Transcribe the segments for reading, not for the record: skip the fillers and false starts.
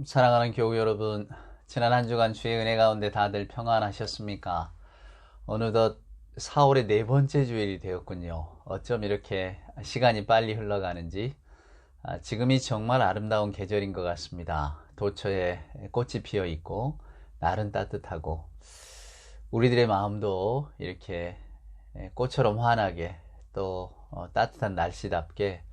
사랑하는 교우 여러분, 지난 한 주간 주의 은혜 가운데 다들 평안하셨습니까? 어느덧 4월의 네 번째 주일이 되었군요. 어쩜 이렇게 시간이 빨리 흘러가는지. 지금이 정말 아름다운 계절인 것 같습니다. 도처에 꽃이 피어 있고 날은 따뜻하고 우리들의 마음도 이렇게 꽃처럼 환하게 또 따뜻한 날씨답게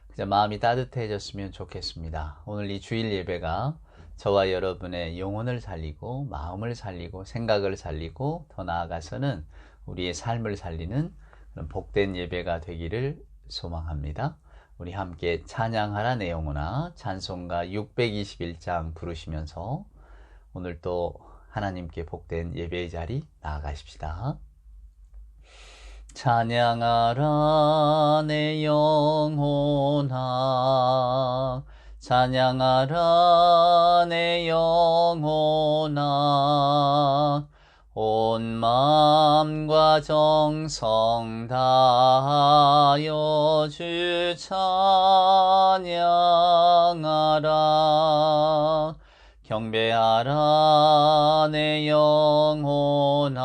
그저 마음이 따뜻해졌으면 좋겠습니다. 오늘 이 주일 예배가 저와 여러분의 영혼을 살리고 마음을 살리고 생각을 살리고 더 나아가서는 우리의 삶을 살리는 그런 복된 예배가 되기를 소망합니다. 우리 함께 찬양하라 내 영혼아 찬송가 621장 부르시면서 오늘 또 하나님께 복된 예배의 자리 나아가십시다. 찬양하라 내 영혼아 찬양하라 내 영혼아 온 마음과 정성 다하여 주 찬양하라 경배하라 내 영혼아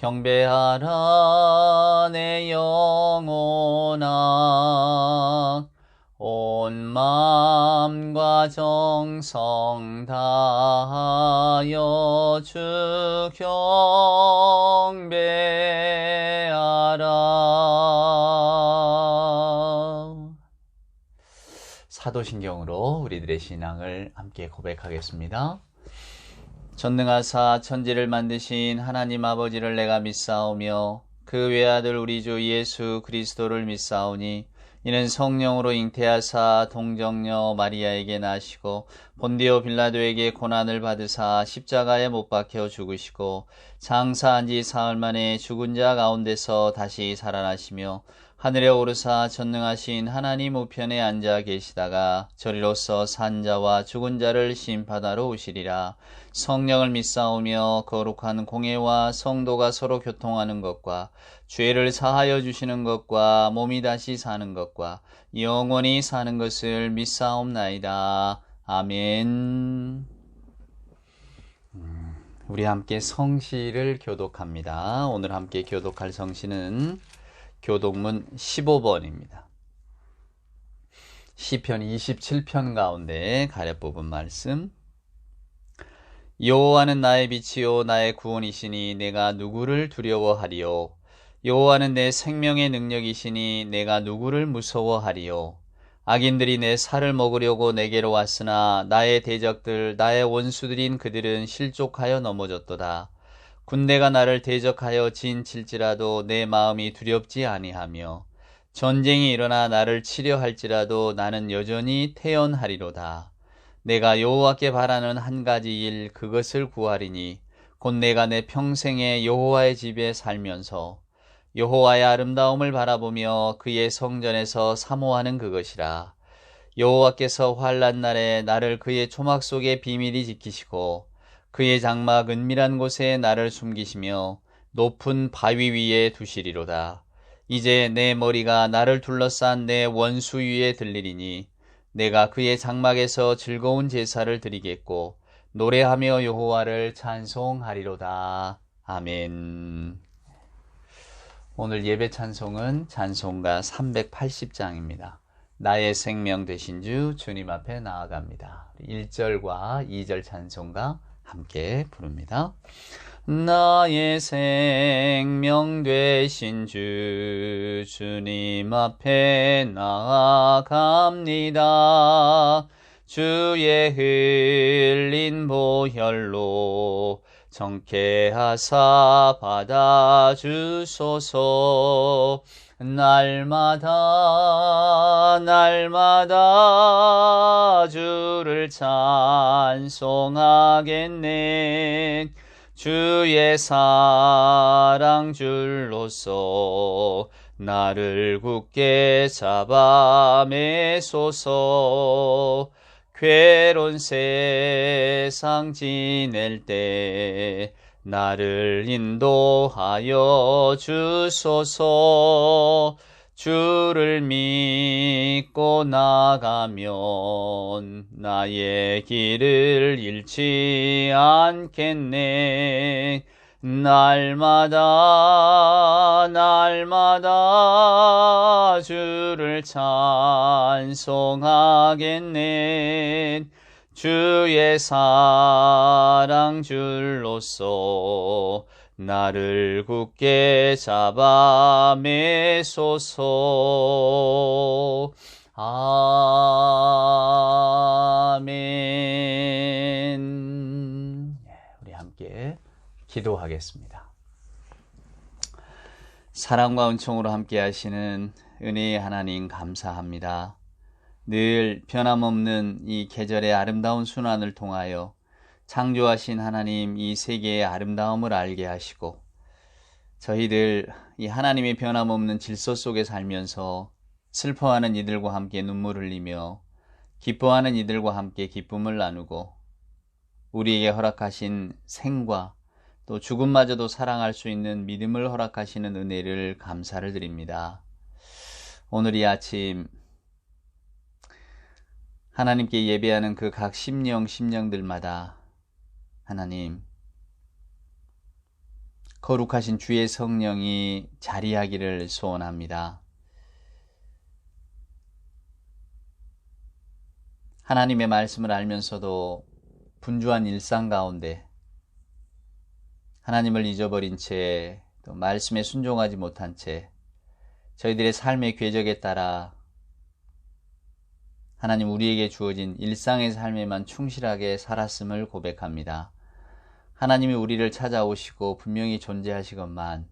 경배하라 내 영혼아 온 마음과 정성 다하여 주 경배하라. 사도신경으로 우리들의 신앙을 함께 고백하겠습니다. 전능하사 천지를 만드신 하나님 아버지를 내가 믿사오며 그 외아들 우리 주 예수 그리스도를 믿사오니 이는 성령으로 잉태하사 동정녀 마리아에게 나시고 본디오 빌라도에게 고난을 받으사 십자가에 못 박혀 죽으시고 장사한 지 사흘 만에 죽은 자 가운데서 다시 살아나시며 하늘에 오르사 전능하신 하나님 우편에 앉아 계시다가 저리로서 산 자와 죽은 자를 심판하러 오시리라. 성령을 믿사오며 거룩한 공예와 성도가 서로 교통하는 것과 죄를 사하여 주시는 것과 몸이 다시 사는 것과 영원히 사는 것을 믿사옵나이다. 아멘. 우리 함께 성시를 교독합니다. 오늘 함께 교독할 성시는 교독문 15번입니다. 시편 27편 가운데 가려 뽑은 말씀. 여호와는 나의 빛이요 나의 구원이시니 내가 누구를 두려워하리요. 여호와는 내 생명의 능력이시니 내가 누구를 무서워하리요. 악인들이 내 살을 먹으려고 내게로 왔으나 나의 대적들 나의 원수들인 그들은 실족하여 넘어졌도다. 군대가 나를 대적하여 진칠지라도 내 마음이 두렵지 아니하며 전쟁이 일어나 나를 치려 할지라도 나는 여전히 태연하리로다. 내가 여호와께 바라는 한 가지 일 그것을 구하리니 곧 내가 내 평생에 여호와의 집에 살면서 여호와의 아름다움을 바라보며 그의 성전에서 사모하는 그것이라. 여호와께서 환난 날에 나를 그의 초막 속에 비밀히 지키시고 그의 장막 은밀한 곳에 나를 숨기시며 높은 바위 위에 두시리로다. 이제 내 머리가 나를 둘러싼 내 원수 위에 들리리니 내가 그의 장막에서 즐거운 제사를 드리겠고 노래하며 여호와를 찬송하리로다. 아멘. 오늘 예배 찬송은 찬송가 380장입니다. 나의 생명 되신 주 주님 앞에 나아갑니다. 1절과 2절 찬송가 함께 부릅니다. 나의 생명 되신 주 주님 앞에 나아갑니다. 주의 흘린 보혈로 정케하사 받아주소서. 날마다 주를 찬송하겠네. 주의 사랑 줄로서 나를 굳게 잡아 매소서. 괴로운 세상 지낼 때 나를 인도하여 주소서. 주를 믿고 나가면 나의 길을 잃지 않겠네. 날마다 주를 찬송하겠네. 주의 사랑 줄로서 나를 굳게 잡아 매소서. 아멘. 우리 함께 기도하겠습니다. 사랑과 은총으로 함께 하시는 은혜의 하나님 감사합니다. 늘 변함없는 이 계절의 아름다운 순환을 통하여 창조하신 하나님 이 세계의 아름다움을 알게 하시고 저희들 이 하나님의 변함없는 질서 속에 살면서 슬퍼하는 이들과 함께 눈물 흘리며 기뻐하는 이들과 함께 기쁨을 나누고 우리에게 허락하신 생과 또 죽음마저도 사랑할 수 있는 믿음을 허락하시는 은혜를 감사를 드립니다. 오늘 이 아침 하나님께 예배하는 그 각 심령들마다 하나님 거룩하신 주의 성령이 자리하기를 소원합니다. 하나님의 말씀을 알면서도 분주한 일상 가운데 하나님을 잊어버린 채 또 말씀에 순종하지 못한 채 저희들의 삶의 궤적에 따라 하나님 우리에게 주어진 일상의 삶에만 충실하게 살았음을 고백합니다. 하나님이 우리를 찾아오시고 분명히 존재하시건만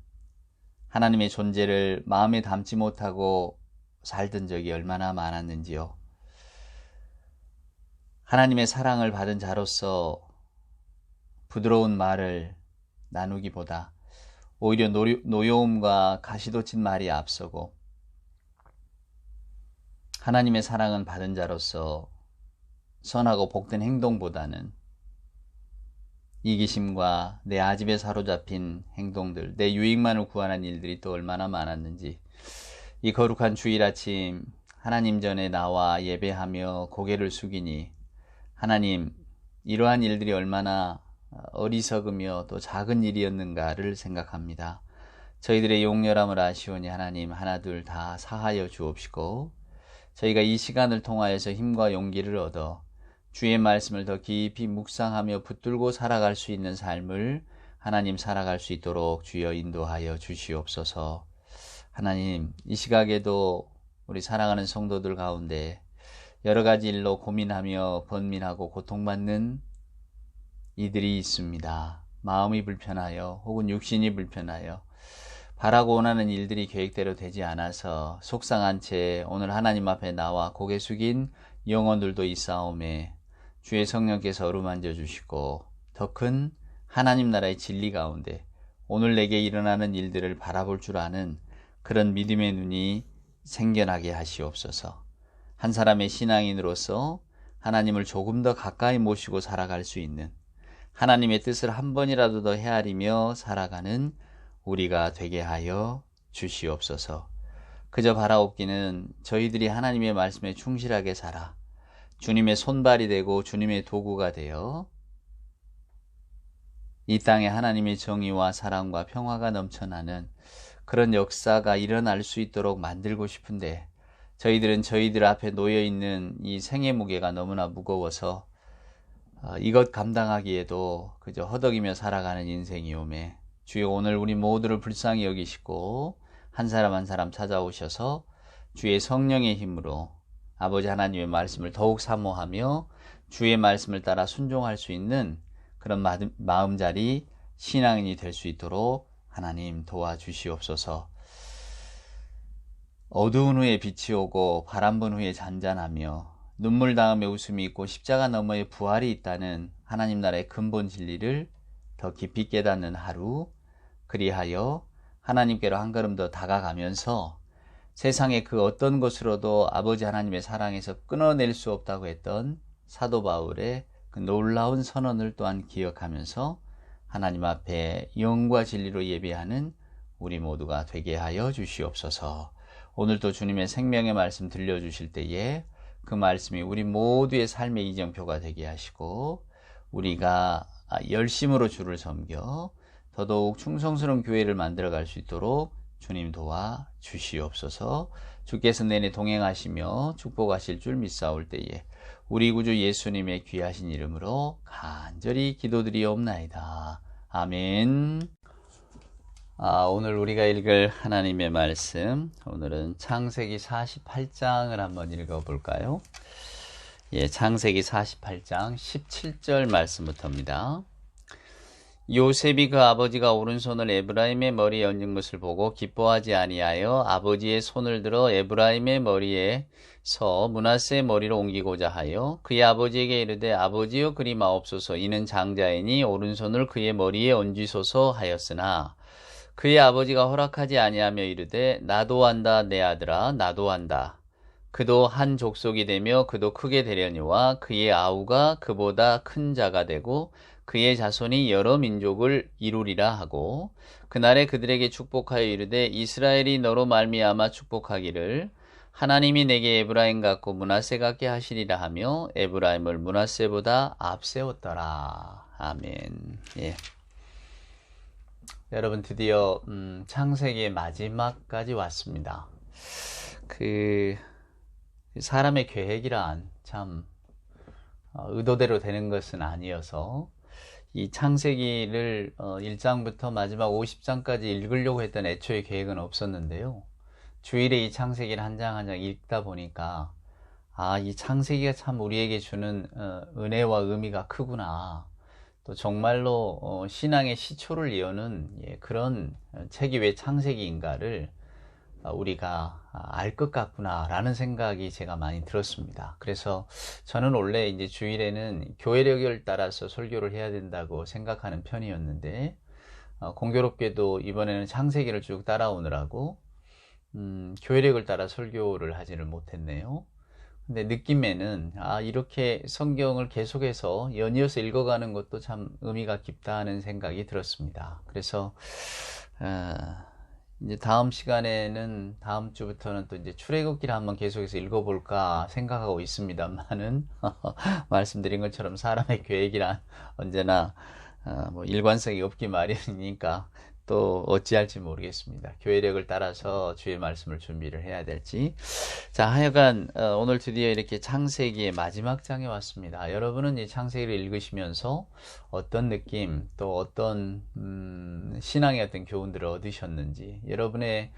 하나님의 존재를 마음에 담지 못하고 살던 적이 얼마나 많았는지요. 하나님의 사랑을 받은 자로서 부드러운 말을 나누기보다 오히려 노여움과 가시돋친 말이 앞서고 하나님의 사랑은 받은 자로서 선하고 복된 행동보다는 이기심과 내 아집에 사로잡힌 행동들, 내 유익만을 구하는 일들이 또 얼마나 많았는지 이 거룩한 주일 아침 하나님 전에 나와 예배하며 고개를 숙이니 하나님 이러한 일들이 얼마나 어리석으며 또 작은 일이었는가를 생각합니다. 저희들의 용렬함을 아시오니 하나님 하나둘 다 사하여 주옵시고 저희가 이 시간을 통하여서 힘과 용기를 얻어 주의 말씀을 더 깊이 묵상하며 붙들고 살아갈 수 있는 삶을 하나님 살아갈 수 있도록 주여 인도하여 주시옵소서. 하나님 이 시각에도 우리 사랑하는 성도들 가운데 여러 가지 일로 고민하며 번민하고 고통받는 이들이 있습니다. 마음이 불편하여 혹은 육신이 불편하여 바라고 원하는 일들이 계획대로 되지 않아서 속상한 채 오늘 하나님 앞에 나와 고개 숙인 영혼들도 있사오매 주의 성령께서 어루만져 주시고 더 큰 하나님 나라의 진리 가운데 오늘 내게 일어나는 일들을 바라볼 줄 아는 그런 믿음의 눈이 생겨나게 하시옵소서. 한 사람의 신앙인으로서 하나님을 조금 더 가까이 모시고 살아갈 수 있는 하나님의 뜻을 한 번이라도 더 헤아리며 살아가는 우리가 되게 하여 주시옵소서. 그저 바라옵기는 저희들이 하나님의 말씀에 충실하게 살아 주님의 손발이 되고 주님의 도구가 되어 이 땅에 하나님의 정의와 사랑과 평화가 넘쳐나는 그런 역사가 일어날 수 있도록 만들고 싶은데 저희들은 저희들 앞에 놓여있는 이 생의 무게가 너무나 무거워서 이것 감당하기에도 그저 허덕이며 살아가는 인생이오매 주여 오늘 우리 모두를 불쌍히 여기시고 한 사람 한 사람 찾아오셔서 주의 성령의 힘으로 아버지 하나님의 말씀을 더욱 사모하며 주의 말씀을 따라 순종할 수 있는 그런 마음자리 신앙인이 될 수 있도록 하나님 도와주시옵소서. 어두운 후에 빛이 오고 바람 분 후에 잔잔하며 눈물 다음에 웃음이 있고 십자가 너머에 부활이 있다는 하나님 나라의 근본 진리를 더 깊이 깨닫는 하루, 그리하여 하나님께로 한 걸음 더 다가가면서 세상의 그 어떤 것으로도 아버지 하나님의 사랑에서 끊어낼 수 없다고 했던 사도 바울의 그 놀라운 선언을 또한 기억하면서 하나님 앞에 영과 진리로 예배하는 우리 모두가 되게 하여 주시옵소서. 오늘도 주님의 생명의 말씀 들려주실 때에 그 말씀이 우리 모두의 삶의 이정표가 되게 하시고 우리가 열심으로 주를 섬겨 더더욱 충성스러운 교회를 만들어갈 수 있도록 주님 도와 주시옵소서. 주께서 내내 동행하시며 축복하실 줄 믿사올 때에 우리 구주 예수님의 귀하신 이름으로 간절히 기도드리옵나이다. 아멘. 오늘 우리가 읽을 하나님의 말씀, 오늘은 창세기 48장을 한번 읽어볼까요? 창세기 48장 17절 말씀부터입니다. 요셉이 그 아버지가 오른손을 에브라임의 머리에 얹은 것을 보고 기뻐하지 아니하여 아버지의 손을 들어 에브라임의 머리에 서 므낫세의 머리로 옮기고자 하여 그의 아버지에게 이르되 아버지여 그리 마옵소서 이는 장자이니 오른손을 그의 머리에 얹으소서 하였으나 그의 아버지가 허락하지 아니하며 이르되 나도 한다 내 아들아 나도 한다. 그도 한 족속이 되며 그도 크게 되려니와 그의 아우가 그보다 큰 자가 되고 그의 자손이 여러 민족을 이루리라 하고 그날에 그들에게 축복하여 이르되 이스라엘이 너로 말미암아 축복하기를 하나님이 내게 에브라임 같고 므낫세 같게 하시리라 하며 에브라임을 므낫세보다 앞세웠더라. 아멘. 여러분 드디어 창세기의 마지막까지 왔습니다. 사람의 계획이란 참 의도대로 되는 것은 아니어서 이 창세기를 1장부터 마지막 50장까지 읽으려고 했던 애초의 계획은 없었는데요. 주일에 이 창세기를 한 장 한 장 읽다 보니까 이 창세기가 참 우리에게 주는 은혜와 의미가 크구나. 또 정말로 신앙의 시초를 여는 그런 책이 왜 창세기인가를 우리가 알 것 같구나 라는 생각이 제가 많이 들었습니다. 그래서 저는 원래 이제 주일에는 교회력을 따라서 설교를 해야 된다고 생각하는 편이었는데 공교롭게도 이번에는 창세기를 쭉 따라오느라고 교회력을 따라 설교를 하지를 못했네요. 근데 느낌에는 이렇게 성경을 계속해서 연이어서 읽어가는 것도 참 의미가 깊다 하는 생각이 들었습니다. 그래서 이제 다음 시간에는 다음 주부터는 또 이제 출애굽기를 한번 계속해서 읽어볼까 생각하고 있습니다만은 말씀드린 것처럼 사람의 계획이란 언제나 일관성이 없기 마련이니까 또 어찌할지 모르겠습니다. 교회력을 따라서 주의 말씀을 준비를 해야 될지. 자, 하여간 오늘 드디어 이렇게 창세기의 마지막 장에 왔습니다. 여러분은 이 창세기를 읽으시면서 어떤 느낌 또 어떤 신앙의 어떤 교훈들을 얻으셨는지, 여러분의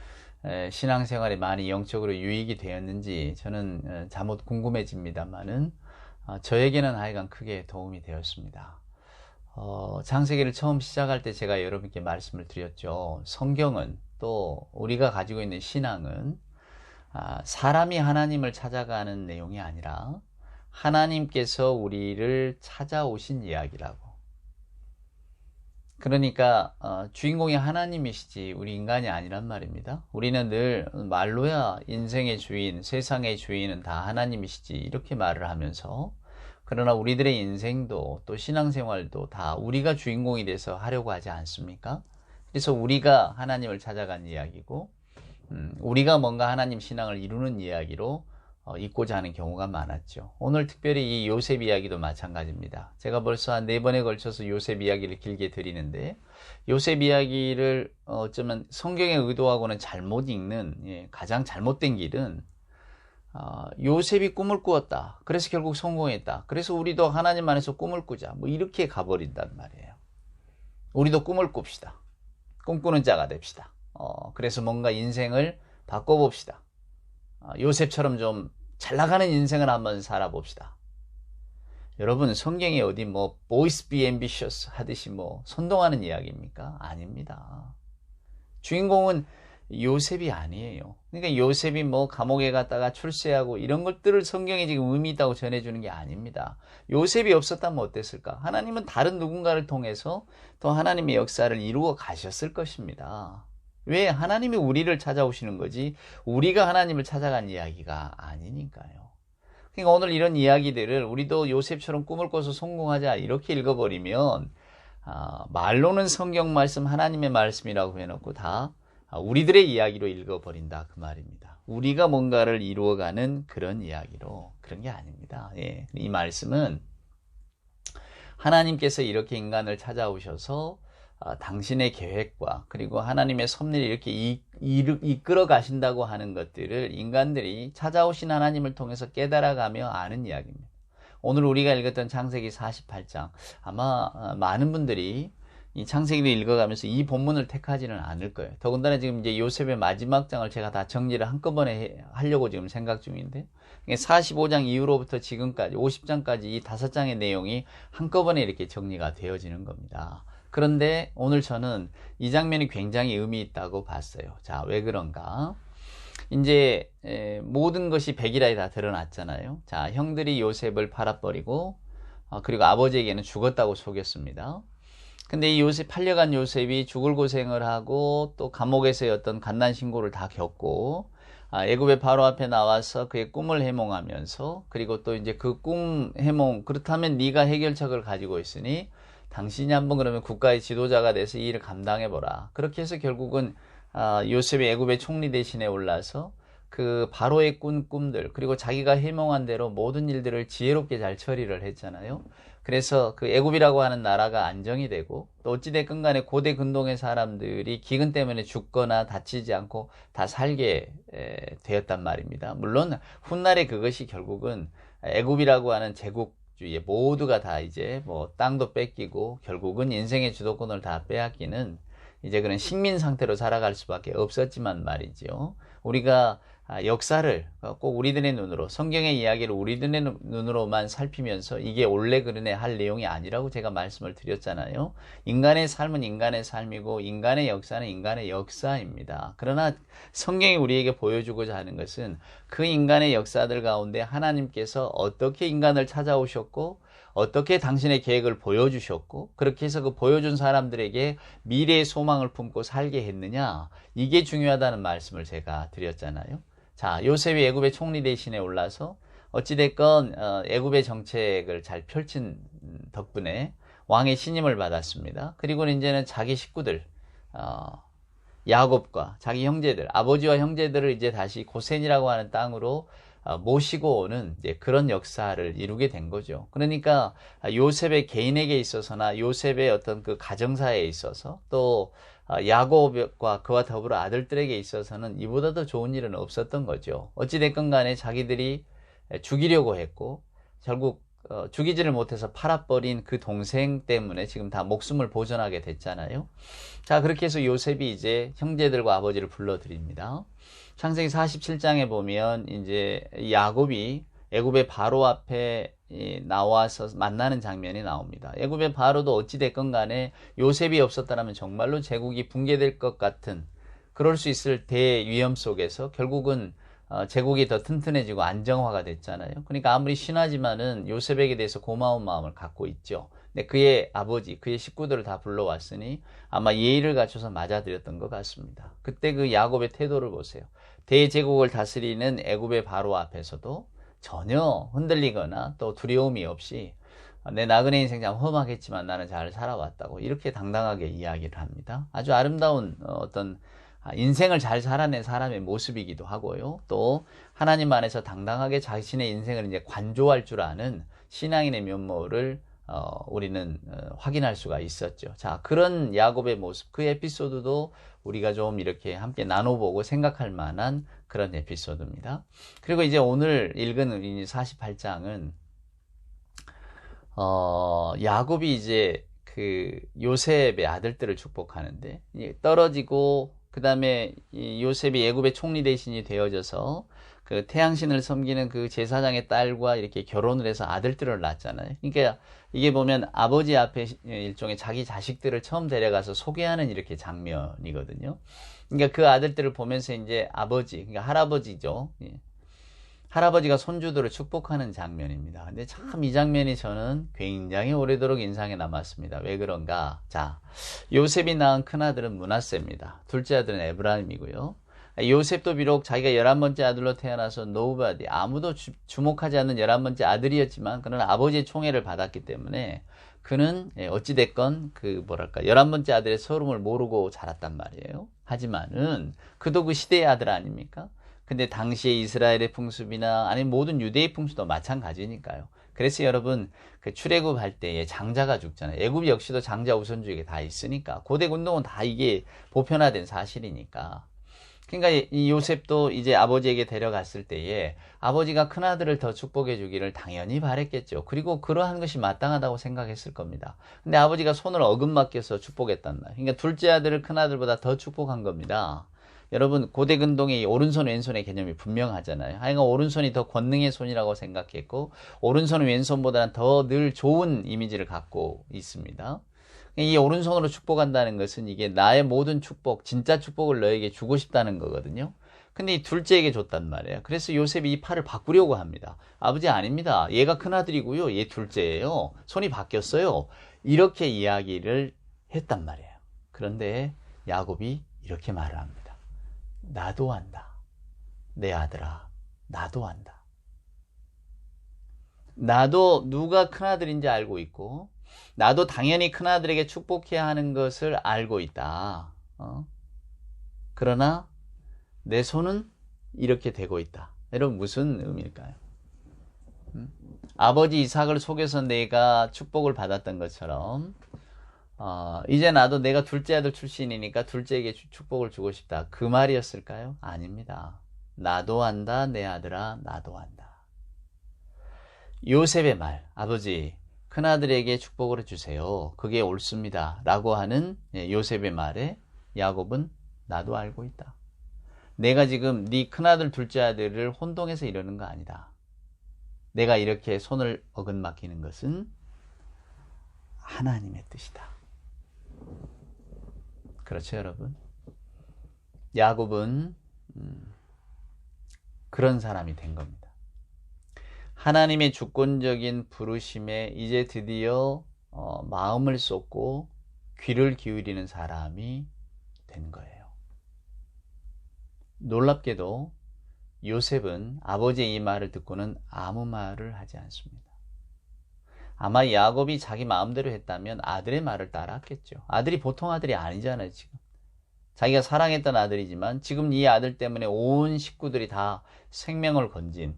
신앙생활에 많이 영적으로 유익이 되었는지 저는 잠옷 궁금해집니다만은 저에게는 하여간 크게 도움이 되었습니다. 창세기를 처음 시작할 때 제가 여러분께 말씀을 드렸죠. 성경은 또 우리가 가지고 있는 신앙은 사람이 하나님을 찾아가는 내용이 아니라 하나님께서 우리를 찾아오신 이야기라고. 그러니까 주인공이 하나님이시지 우리 인간이 아니란 말입니다. 우리는 늘 말로야 인생의 주인, 세상의 주인은 다 하나님이시지 이렇게 말을 하면서, 그러나 우리들의 인생도 또 신앙생활도 다 우리가 주인공이 돼서 하려고 하지 않습니까? 그래서 우리가 하나님을 찾아간 이야기고 우리가 뭔가 하나님 신앙을 이루는 이야기로 읽고자 하는 경우가 많았죠. 오늘 특별히 이 요셉 이야기도 마찬가지입니다. 제가 벌써 한 4번에 걸쳐서 요셉 이야기를 길게 드리는데, 요셉 이야기를 어쩌면 성경의 의도하고는 잘못 읽는 가장 잘못된 길은 요셉이 꿈을 꾸었다. 그래서 결국 성공했다. 그래서 우리도 하나님 안에서 꿈을 꾸자. 이렇게 가버린단 말이에요. 우리도 꿈을 꿉시다. 꿈꾸는 자가 됩시다. 그래서 뭔가 인생을 바꿔봅시다. 요셉처럼 좀 잘 나가는 인생을 한번 살아봅시다. 여러분, 성경이 어디 boys be ambitious 하듯이 선동하는 이야기입니까? 아닙니다. 주인공은 요셉이 아니에요. 그러니까 요셉이 감옥에 갔다가 출세하고 이런 것들을 성경이 지금 의미 있다고 전해주는 게 아닙니다. 요셉이 없었다면 어땠을까? 하나님은 다른 누군가를 통해서 또 하나님의 역사를 이루어 가셨을 것입니다. 왜? 하나님이 우리를 찾아오시는 거지 우리가 하나님을 찾아간 이야기가 아니니까요. 그러니까 오늘 이런 이야기들을 우리도 요셉처럼 꿈을 꿔서 성공하자 이렇게 읽어버리면 말로는 성경 말씀 하나님의 말씀이라고 해놓고 다 우리들의 이야기로 읽어버린다 그 말입니다. 우리가 뭔가를 이루어가는 그런 이야기로 그런 게 아닙니다. 예. 이 말씀은 하나님께서 이렇게 인간을 찾아오셔서 당신의 계획과 그리고 하나님의 섭리를 이렇게 이끌어 가신다고 하는 것들을 인간들이 찾아오신 하나님을 통해서 깨달아가며 아는 이야기입니다. 오늘 우리가 읽었던 창세기 48장 아마 많은 분들이 이 창세기를 읽어가면서 이 본문을 택하지는 않을 거예요. 더군다나 지금 이제 요셉의 마지막 장을 제가 다 정리를 한꺼번에 하려고 지금 생각 중인데 45장 이후로부터 지금까지 50장까지 이 5장의 내용이 한꺼번에 이렇게 정리가 되어지는 겁니다. 그런데 오늘 저는 이 장면이 굉장히 의미 있다고 봤어요. 자, 왜 그런가? 이제 모든 것이 백일하에 다 드러났잖아요. 자, 형들이 요셉을 팔아버리고 그리고 아버지에게는 죽었다고 속였습니다. 근데 이 요셉, 팔려간 요셉이 죽을 고생을 하고 또 감옥에서의 어떤 갓난 신고를 다 겪고 애굽의 바로 앞에 나와서 그의 꿈을 해몽하면서 그리고 또 이제 그 꿈 해몽, 그렇다면 네가 해결책을 가지고 있으니 당신이 한번 그러면 국가의 지도자가 돼서 이 일을 감당해보라. 그렇게 해서 결국은 요셉이 애굽의 총리 대신에 올라서 그 바로의 꾼 꿈들 그리고 자기가 해몽한 대로 모든 일들을 지혜롭게 잘 처리를 했잖아요. 그래서 그 애굽이라고 하는 나라가 안정이 되고 또 어찌됐건 간에 고대 근동의 사람들이 기근 때문에 죽거나 다치지 않고 다 살게 되었단 말입니다. 물론 훗날에 그것이 결국은 애굽이라고 하는 제국주의에 모두가 다 이제 뭐 땅도 뺏기고 결국은 인생의 주도권을 다 빼앗기는 이제 그런 식민 상태로 살아갈 수밖에 없었지만 말이죠. 우리가 역사를 꼭 우리들의 눈으로 성경의 이야기를 우리들의 눈으로만 살피면서 이게 원래 그러네 할 내용이 아니라고 제가 말씀을 드렸잖아요. 인간의 삶은 인간의 삶이고 인간의 역사는 인간의 역사입니다. 그러나 성경이 우리에게 보여주고자 하는 것은 그 인간의 역사들 가운데 하나님께서 어떻게 인간을 찾아오셨고 어떻게 당신의 계획을 보여주셨고 그렇게 해서 그 보여준 사람들에게 미래의 소망을 품고 살게 했느냐, 이게 중요하다는 말씀을 제가 드렸잖아요. 자, 요셉이 애굽의 총리 대신에 올라서 어찌됐건 애굽의 정책을 잘 펼친 덕분에 왕의 신임을 받았습니다. 그리고 이제는 자기 식구들 야곱과 자기 형제들, 아버지와 형제들을 이제 다시 고센이라고 하는 땅으로 모시고 오는 이제 그런 역사를 이루게 된 거죠. 그러니까 요셉의 개인에게 있어서나 요셉의 어떤 그 가정사에 있어서 또 야곱과 그와 더불어 아들들에게 있어서는 이보다 더 좋은 일은 없었던 거죠. 어찌됐건 간에 자기들이 죽이려고 했고 결국 죽이지를 못해서 팔아버린 그 동생 때문에 지금 다 목숨을 보존하게 됐잖아요. 자, 그렇게 해서 요셉이 이제 형제들과 아버지를 불러드립니다. 창세기 47장에 보면 이제 야곱이 애굽의 바로 앞에 나와서 만나는 장면이 나옵니다. 애굽의 바로도 어찌됐건 간에 요셉이 없었다면 정말로 제국이 붕괴될 것 같은 그럴 수 있을 대위험 속에서 결국은 제국이 더 튼튼해지고 안정화가 됐잖아요. 그러니까 아무리 신하지만은 요셉에게 대해서 고마운 마음을 갖고 있죠. 근데 그의 아버지, 그의 식구들을 다 불러왔으니 아마 예의를 갖춰서 맞아들였던 것 같습니다. 그때 그 야곱의 태도를 보세요. 대제국을 다스리는 애굽의 바로 앞에서도 전혀 흔들리거나 또 두려움이 없이 내 나그네 인생 참 험하겠지만 나는 잘 살아왔다고 이렇게 당당하게 이야기를 합니다. 아주 아름다운 어떤 인생을 잘 살아낸 사람의 모습이기도 하고요. 또 하나님 안에서 당당하게 자신의 인생을 이제 관조할 줄 아는 신앙인의 면모를 우리는 확인할 수가 있었죠. 자, 그런 야곱의 모습, 그 에피소드도 우리가 좀 이렇게 함께 나눠보고 생각할 만한 그런 에피소드입니다. 그리고 이제 오늘 읽은 48장은 야곱이 이제 그 요셉의 아들들을 축복하는데 떨어지고 그 다음에 요셉이 애굽의 총리 대신이 되어져서 그 태양신을 섬기는 그 제사장의 딸과 이렇게 결혼을 해서 아들들을 낳았잖아요. 그러니까 이게 보면 아버지 앞에 일종의 자기 자식들을 처음 데려가서 소개하는 이렇게 장면이거든요. 그러니까 그 아들들을 보면서 이제 아버지, 그러니까 할아버지죠. 할아버지가 손주들을 축복하는 장면입니다. 근데 참 이 장면이 저는 굉장히 오래도록 인상에 남았습니다. 왜 그런가? 자, 요셉이 낳은 큰아들은 므낫세입니다. 둘째 아들은 에브라임이고요. 요셉도 비록 자기가 11번째 아들로 태어나서 노우바디, 아무도 주목하지 않는 11번째 아들이었지만 그는 아버지의 총애를 받았기 때문에 그는 어찌됐건 그 뭐랄까 11번째 아들의 서름을 모르고 자랐단 말이에요. 하지만은 그도 그 시대의 아들 아닙니까? 근데 당시에 이스라엘의 풍습이나 아니면 모든 유대의 풍습도 마찬가지니까요. 그래서 여러분 그 출애굽할 때에 장자가 죽잖아요. 애굽 역시도 장자 우선주의가 다 있으니까 고대 운동은 다 이게 보편화된 사실이니까. 그러니까 이 요셉도 이제 아버지에게 데려갔을 때에 아버지가 큰아들을 더 축복해 주기를 당연히 바랬겠죠. 그리고 그러한 것이 마땅하다고 생각했을 겁니다. 근데 아버지가 손을 어긋맞겨서 축복했단 말이에요. 그러니까 둘째 아들을 큰아들보다 더 축복한 겁니다. 여러분 고대 근동의 오른손 왼손의 개념이 분명하잖아요. 하여간 오른손이 더 권능의 손이라고 생각했고 오른손은 왼손보다는 더 늘 좋은 이미지를 갖고 있습니다. 이 오른손으로 축복한다는 것은 이게 나의 모든 축복, 진짜 축복을 너에게 주고 싶다는 거거든요. 근데 이 둘째에게 줬단 말이에요. 그래서 요셉이 이 팔을 바꾸려고 합니다. 아버지 아닙니다. 얘가 큰아들이고요. 얘 둘째예요. 손이 바뀌었어요. 이렇게 이야기를 했단 말이에요. 그런데 야곱이 이렇게 말을 합니다. 나도 안다. 내 아들아, 나도 안다. 나도 누가 큰아들인지 알고 있고 나도 당연히 큰아들에게 축복해야 하는 것을 알고 있다. 그러나 내 손은 이렇게 되고 있다. 여러분 무슨 의미일까요? 아버지 이삭을 속여서 내가 축복을 받았던 것처럼 이제 나도 내가 둘째 아들 출신이니까 둘째에게 축복을 주고 싶다. 그 말이었을까요? 아닙니다. 나도 안다 내 아들아 나도 안다. 요셉의 말 아버지 큰아들에게 축복을 주세요. 그게 옳습니다. 라고 하는 요셉의 말에 야곱은 나도 알고 있다. 내가 지금 네 큰아들 둘째 아들을 혼동해서 이러는 거 아니다. 내가 이렇게 손을 어긋맞기는 것은 하나님의 뜻이다. 그렇죠 여러분? 야곱은 그런 사람이 된 겁니다. 하나님의 주권적인 부르심에 이제 드디어 마음을 쏟고 귀를 기울이는 사람이 된 거예요. 놀랍게도 요셉은 아버지의 이 말을 듣고는 아무 말을 하지 않습니다. 아마 야곱이 자기 마음대로 했다면 아들의 말을 따랐겠죠. 아들이 보통 아들이 아니잖아요 지금. 자기가 사랑했던 아들이지만 지금 이 아들 때문에 온 식구들이 다 생명을 건진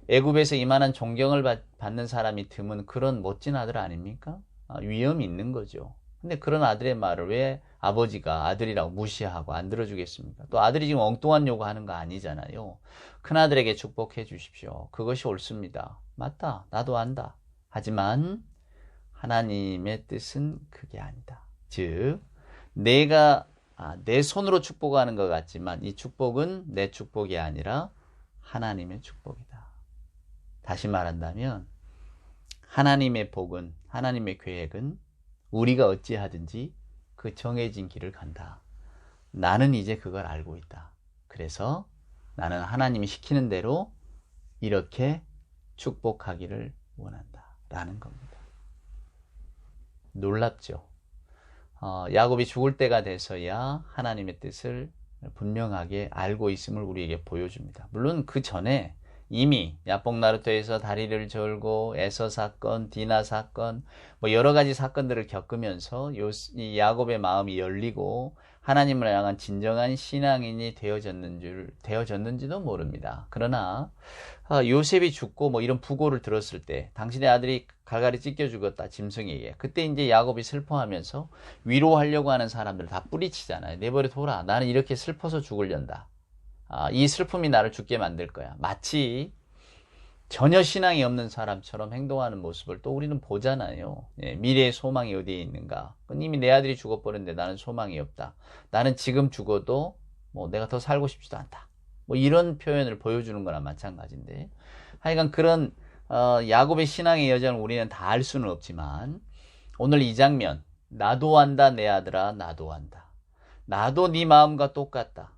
애굽에서 이만한 존경을 받는 사람이 드문 그런 멋진 아들 아닙니까? 위험이 있는 거죠. 근데 그런 아들의 말을 왜 아버지가 아들이라고 무시하고 안 들어주겠습니까? 또 아들이 지금 엉뚱한 요구하는 거 아니잖아요. 큰아들에게 축복해 주십시오. 그것이 옳습니다. 맞다. 나도 안다. 하지만 하나님의 뜻은 그게 아니다. 즉 내가 내 손으로 축복하는 것 같지만 이 축복은 내 축복이 아니라 하나님의 축복이다. 다시 말한다면 하나님의 복은 하나님의 계획은 우리가 어찌하든지 그 정해진 길을 간다. 나는 이제 그걸 알고 있다. 그래서 나는 하나님이 시키는 대로 이렇게 축복하기를 원한다. 라는 겁니다. 놀랍죠? 야곱이 죽을 때가 돼서야 하나님의 뜻을 분명하게 알고 있음을 우리에게 보여줍니다. 물론 그 전에 이미 야복 나루토에서 다리를 절고 에서 사건, 디나 사건 뭐 여러 가지 사건들을 겪으면서 이 야곱의 마음이 열리고 하나님을 향한 진정한 신앙인이 되어졌는지도 모릅니다. 그러나 요셉이 죽고 뭐 이런 부고를 들었을 때 당신의 아들이 갈갈이 찢겨 죽었다 짐승에게 그때 이제 야곱이 슬퍼하면서 위로하려고 하는 사람들 다 뿌리치잖아요. 내버려 둬라. 나는 이렇게 슬퍼서 죽으련다. 이 슬픔이 나를 죽게 만들 거야. 마치 전혀 신앙이 없는 사람처럼 행동하는 모습을 또 우리는 보잖아요. 미래의 소망이 어디에 있는가. 이미 내 아들이 죽어버렸는데 나는 소망이 없다. 나는 지금 죽어도 뭐 내가 더 살고 싶지도 않다. 뭐 이런 표현을 보여주는 거나 마찬가지인데 하여간 그런 야곱의 신앙의 여정을 우리는 다 알 수는 없지만 오늘 이 장면 나도 안다 내 아들아 나도 안다. 나도 네 마음과 똑같다.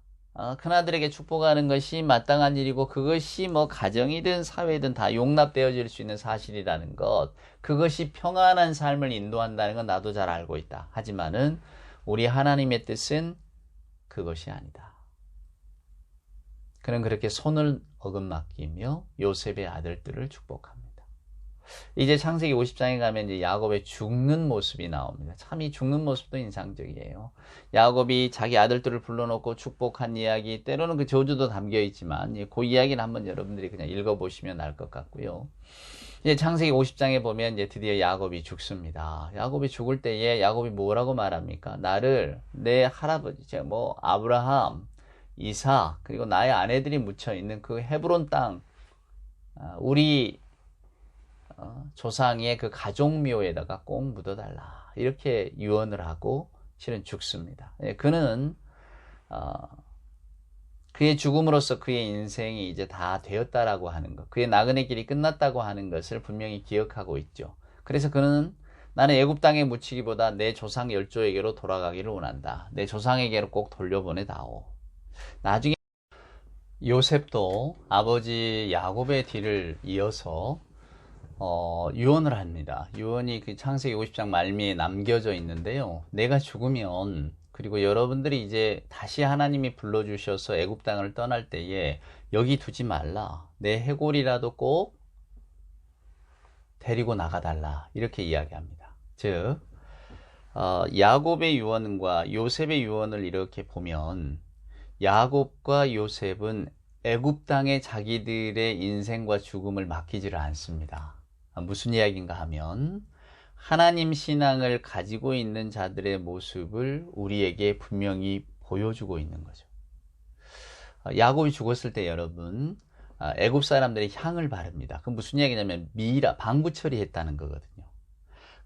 큰아들에게 축복하는 것이 마땅한 일이고 그것이 뭐 가정이든 사회든 다 용납되어질 수 있는 사실이라는 것 그것이 평안한 삶을 인도한다는 건 나도 잘 알고 있다. 하지만은 우리 하나님의 뜻은 그것이 아니다. 그는 그렇게 손을 어긋맞기며 요셉의 아들들을 축복합니다. 이제 창세기 50장에 가면 이제 야곱의 죽는 모습이 나옵니다. 참 이 죽는 모습도 인상적이에요. 야곱이 자기 아들들을 불러놓고 축복한 이야기, 때로는 그 저주도 담겨 있지만 그 이야기는 한번 여러분들이 그냥 읽어보시면 알 것 같고요. 이제 창세기 50장에 보면 이제 드디어 야곱이 죽습니다. 야곱이 죽을 때에 야곱이 뭐라고 말합니까? 나를 내 할아버지, 뭐 아브라함, 이삭, 그리고 나의 아내들이 묻혀 있는 그 헤브론 땅, 우리 조상의 그 가족묘에다가 꼭 묻어달라. 이렇게 유언을 하고 실은 죽습니다. 그는 그의 죽음으로써 그의 인생이 이제 다 되었다라고 하는 것, 그의 나그네 길이 끝났다고 하는 것을 분명히 기억하고 있죠. 그래서 그는 나는 애굽 땅에 묻히기보다 내 조상 열조에게로 돌아가기를 원한다. 내 조상에게로 꼭 돌려보내다오. 나중에 요셉도 아버지 야곱의 뒤를 이어서 유언을 합니다. 유언이 그 창세기 50장 말미에 남겨져 있는데요. 내가 죽으면, 그리고 여러분들이 이제 다시 하나님이 불러주셔서 애굽 땅을 떠날 때에 여기 두지 말라. 내 해골이라도 꼭 데리고 나가달라. 이렇게 이야기합니다. 즉 야곱의 유언과 요셉의 유언을 이렇게 보면 야곱과 요셉은 애굽 땅에 자기들의 인생과 죽음을 맡기지를 않습니다. 무슨 이야기인가 하면 하나님 신앙을 가지고 있는 자들의 모습을 우리에게 분명히 보여주고 있는 거죠. 야곱이 죽었을 때 여러분, 애굽 사람들이 향을 바릅니다. 그 무슨 이야기냐면 미이라, 방부 처리했다는 거거든요.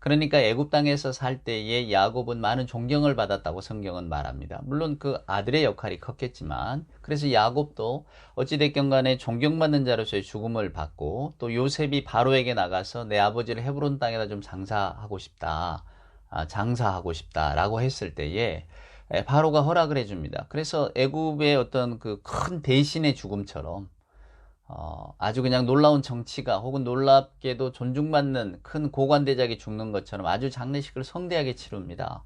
그러니까 애굽 땅에서 살 때에 야곱은 많은 존경을 받았다고 성경은 말합니다. 물론 그 아들의 역할이 컸겠지만, 그래서 야곱도 어찌됐건 간에 존경받는 자로서의 죽음을 받고, 또 요셉이 바로에게 나가서 내 아버지를 헤브론 땅에다 좀 장사하고 싶다라고 했을 때에 바로가 허락을 해줍니다. 그래서 애굽의 어떤 그 큰 대신의 죽음처럼 아주 그냥 놀라운 정치가, 혹은 놀랍게도 존중받는 큰 고관대작이 죽는 것처럼 아주 장례식을 성대하게 치릅니다.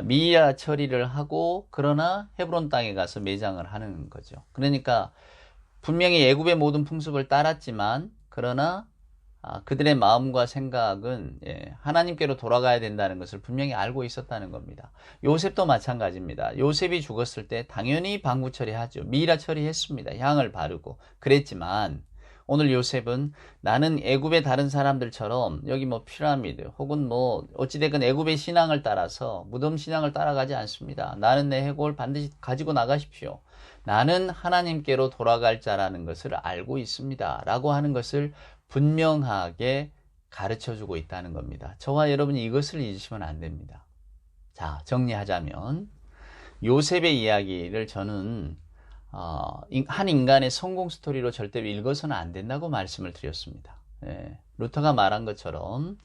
미이라 처리를 하고, 그러나 헤브론 땅에 가서 매장을 하는 거죠. 그러니까 분명히 애굽의 모든 풍습을 따랐지만, 그러나 그들의 마음과 생각은 하나님께로 돌아가야 된다는 것을 분명히 알고 있었다는 겁니다. 요셉도 마찬가지입니다. 요셉이 죽었을 때 당연히 방부 처리하죠. 미이라 처리했습니다. 향을 바르고 그랬지만, 오늘 요셉은 나는 애굽의 다른 사람들처럼 여기 뭐 피라미드 혹은 뭐 어찌됐건 애굽의 신앙을 따라서, 무덤 신앙을 따라가지 않습니다. 나는 내 해골 반드시 가지고 나가십시오. 나는 하나님께로 돌아갈 자라는 것을 알고 있습니다. 라고 하는 것을 분명하게 가르쳐주고 있다는 겁니다. 저와 여러분이 이것을 잊으시면 안 됩니다. 자, 정리하자면 요셉의 이야기를 저는 한 인간의 성공 스토리로 절대로 읽어서는 안 된다고 말씀을 드렸습니다. 루터가 말한 것처럼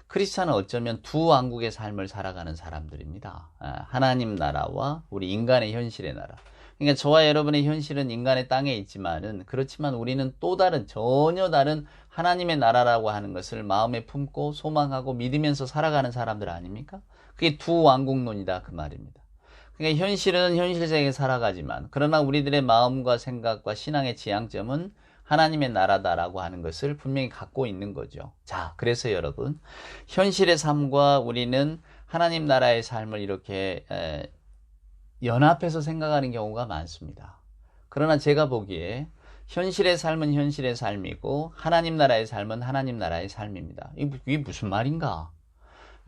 크리스찬은 어쩌면 두 왕국의 삶을 살아가는 사람들입니다. 하나님 나라와 우리 인간의 현실의 나라. 그러니까 저와 여러분의 현실은 인간의 땅에 있지만은, 그렇지만 우리는 또 다른, 전혀 다른 하나님의 나라라고 하는 것을 마음에 품고 소망하고 믿으면서 살아가는 사람들 아닙니까? 그게 두 왕국론이다, 그 말입니다. 그러니까 현실은 현실적에 살아가지만, 그러나 우리들의 마음과 생각과 신앙의 지향점은 하나님의 나라다라고 하는 것을 분명히 갖고 있는 거죠. 자, 그래서 여러분, 현실의 삶과 우리는 하나님 나라의 삶을 이렇게 연합해서 생각하는 경우가 많습니다. 그러나 제가 보기에 현실의 삶은 현실의 삶이고 하나님 나라의 삶은 하나님 나라의 삶입니다. 이게 무슨 말인가?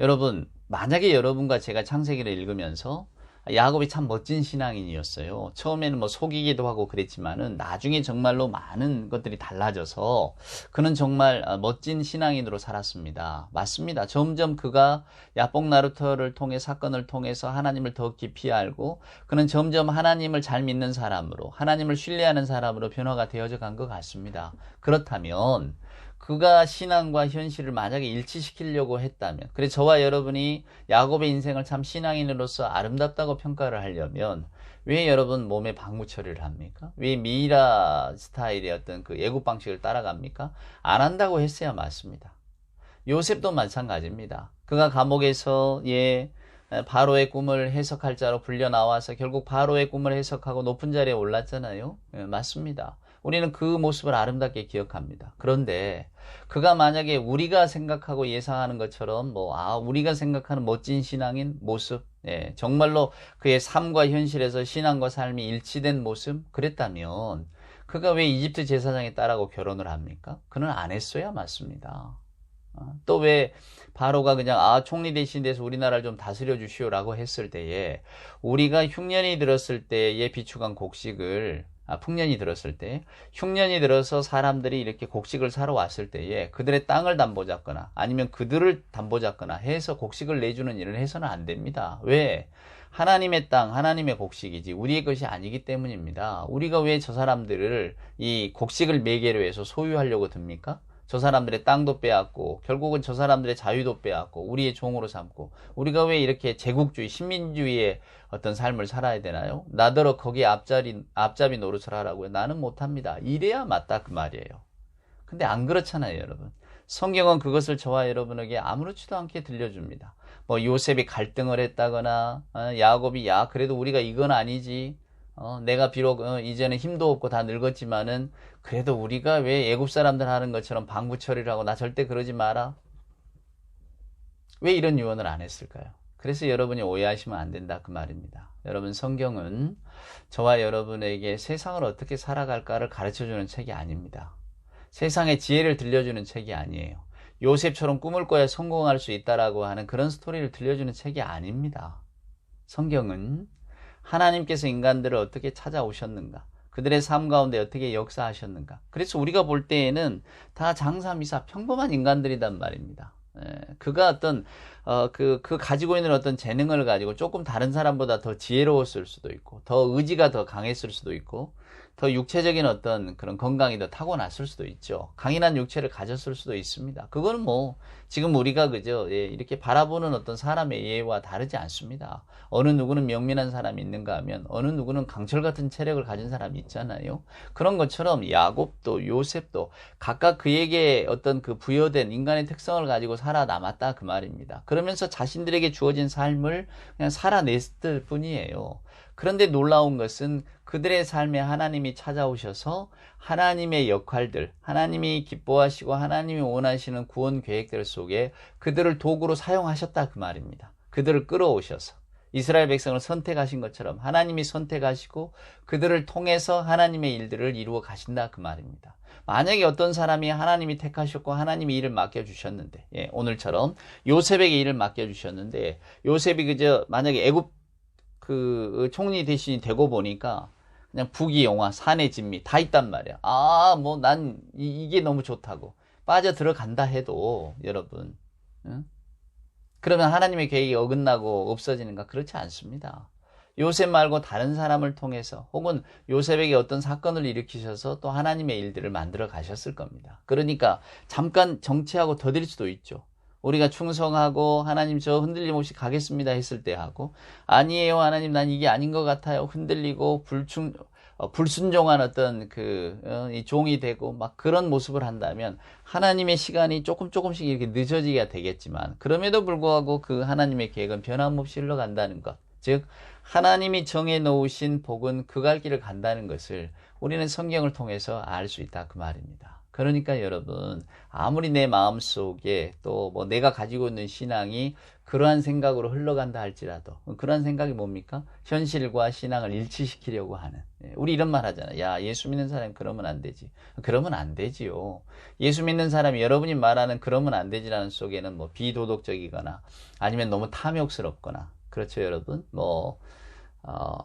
여러분, 만약에 여러분과 제가 창세기를 읽으면서 야곱이 참 멋진 신앙인이었어요. 처음에는 뭐 속이기도 하고 그랬지만은 나중에 정말로 많은 것들이 달라져서 그는 정말 멋진 신앙인으로 살았습니다. 맞습니다. 점점 그가 야복 나루터를 통해, 사건을 통해서 하나님을 더 깊이 알고, 그는 점점 하나님을 잘 믿는 사람으로, 하나님을 신뢰하는 사람으로 변화가 되어져 간 것 같습니다. 그렇다면 그가 신앙과 현실을 만약에 일치시키려고 했다면, 그래서 저와 여러분이 야곱의 인생을 참 신앙인으로서 아름답다고 평가를 하려면 왜 여러분 몸에 방부 처리를 합니까? 왜 미이라 스타일의 어떤 그 애굽 방식을 따라갑니까? 안 한다고 했어야 맞습니다. 요셉도 마찬가지입니다. 그가 감옥에서 바로의 꿈을 해석할 자로 불려 나와서 결국 바로의 꿈을 해석하고 높은 자리에 올랐잖아요. 맞습니다. 우리는 그 모습을 아름답게 기억합니다. 그런데 그가 만약에 우리가 생각하고 예상하는 것처럼 우리가 생각하는 멋진 신앙인 모습, 정말로 그의 삶과 현실에서 신앙과 삶이 일치된 모습, 그랬다면 그가 왜 이집트 제사장의 딸하고 결혼을 합니까? 그는 안 했어야 맞습니다. 또 왜 바로가 그냥 총리 대신 돼서 우리나라를 좀 다스려 주시오라고 했을 때에 우리가 흉년이 들었을 때에 비축한 곡식을 풍년이 들었을 때 흉년이 들어서 사람들이 이렇게 곡식을 사러 왔을 때에 그들의 땅을 담보 잡거나 아니면 그들을 담보 잡거나 해서 곡식을 내주는 일을 해서는 안 됩니다. 왜? 하나님의 땅, 하나님의 곡식이지 우리의 것이 아니기 때문입니다. 우리가 왜 저 사람들을 이 곡식을 매개로 해서 소유하려고 듭니까? 저 사람들의 땅도 빼앗고 결국은 저 사람들의 자유도 빼앗고 우리의 종으로 삼고 우리가 왜 이렇게 제국주의, 신민주의의 어떤 삶을 살아야 되나요? 나더러 거기에 앞잡이 노릇을 하라고요. 나는 못합니다. 이래야 맞다 그 말이에요. 근데 안 그렇잖아요, 여러분. 성경은 그것을 저와 여러분에게 아무렇지도 않게 들려줍니다. 요셉이 갈등을 했다거나 야곱이 그래도 우리가 이건 아니지. 내가 비록 이제는 힘도 없고 다 늙었지만은 그래도 우리가 왜 애굽 사람들 하는 것처럼 방부 처리를 하고 나 절대 그러지 마라. 왜 이런 유언을 안 했을까요? 그래서 여러분이 오해하시면 안 된다 그 말입니다. 여러분, 성경은 저와 여러분에게 세상을 어떻게 살아갈까를 가르쳐주는 책이 아닙니다. 세상의 지혜를 들려주는 책이 아니에요. 요셉처럼 꿈을 꿔야 성공할 수 있다라고 하는 그런 스토리를 들려주는 책이 아닙니다. 성경은 하나님께서 인간들을 어떻게 찾아오셨는가, 그들의 삶 가운데 어떻게 역사하셨는가. 그래서 우리가 볼 때에는 다 장사미사 평범한 인간들이란 말입니다. 그가 어떤 그 가지고 있는 어떤 재능을 가지고 조금 다른 사람보다 더 지혜로웠을 수도 있고 더 의지가 더 강했을 수도 있고 더 육체적인 어떤 그런 건강이 더 타고났을 수도 있죠. 강인한 육체를 가졌을 수도 있습니다. 그거는 지금 우리가 그저 이렇게 바라보는 어떤 사람의 예와 다르지 않습니다. 어느 누구는 명민한 사람이 있는가 하면 어느 누구는 강철 같은 체력을 가진 사람이 있잖아요. 그런 것처럼 야곱도 요셉도 각각 그에게 어떤 그 부여된 인간의 특성을 가지고 살아남았다 그 말입니다. 그러면서 자신들에게 주어진 삶을 그냥 살아냈을 뿐이에요. 그런데 놀라운 것은 그들의 삶에 하나님이 찾아오셔서 하나님의 역할들, 하나님이 기뻐하시고 하나님이 원하시는 구원 계획들 속에 그들을 도구로 사용하셨다 그 말입니다. 그들을 끌어오셔서 이스라엘 백성을 선택하신 것처럼 하나님이 선택하시고 그들을 통해서 하나님의 일들을 이루어 가신다 그 말입니다. 만약에 어떤 사람이 하나님이 택하셨고 하나님이 일을 맡겨주셨는데, 오늘처럼 요셉에게 일을 맡겨주셨는데 요셉이 그저 만약에 애굽 그 총리 대신이 되고 보니까 그냥 부귀영화, 사내 진미 다 있단 말이야. 난 이게 너무 좋다고 빠져 들어간다 해도 여러분, 그러면 하나님의 계획이 어긋나고 없어지는가? 그렇지 않습니다. 요셉 말고 다른 사람을 통해서 혹은 요셉에게 어떤 사건을 일으키셔서 또 하나님의 일들을 만들어 가셨을 겁니다. 그러니까 잠깐 정치하고 더딜 수도 있죠. 우리가 충성하고 하나님 저 흔들림 없이 가겠습니다 했을 때 하고 아니에요 하나님 난 이게 아닌 것 같아요 흔들리고 불순종한 어떤 이 종이 되고 막 그런 모습을 한다면 하나님의 시간이 조금씩 이렇게 늦어지게 되겠지만 그럼에도 불구하고 그 하나님의 계획은 변함없이 흘러간다는 것, 즉 하나님이 정해 놓으신 복은 그 갈 길을 간다는 것을 우리는 성경을 통해서 알 수 있다 그 말입니다. 그러니까 여러분, 아무리 내 마음속에 또 내가 가지고 있는 신앙이 그러한 생각으로 흘러간다 할지라도 그러한 생각이 뭡니까? 현실과 신앙을 일치시키려고 하는, 우리 이런 말 하잖아요. 야, 예수 믿는 사람이 그러면 안 되지. 그러면 안 되지요. 예수 믿는 사람이 여러분이 말하는 그러면 안 되지라는 속에는 비도덕적이거나 아니면 너무 탐욕스럽거나, 그렇죠 여러분?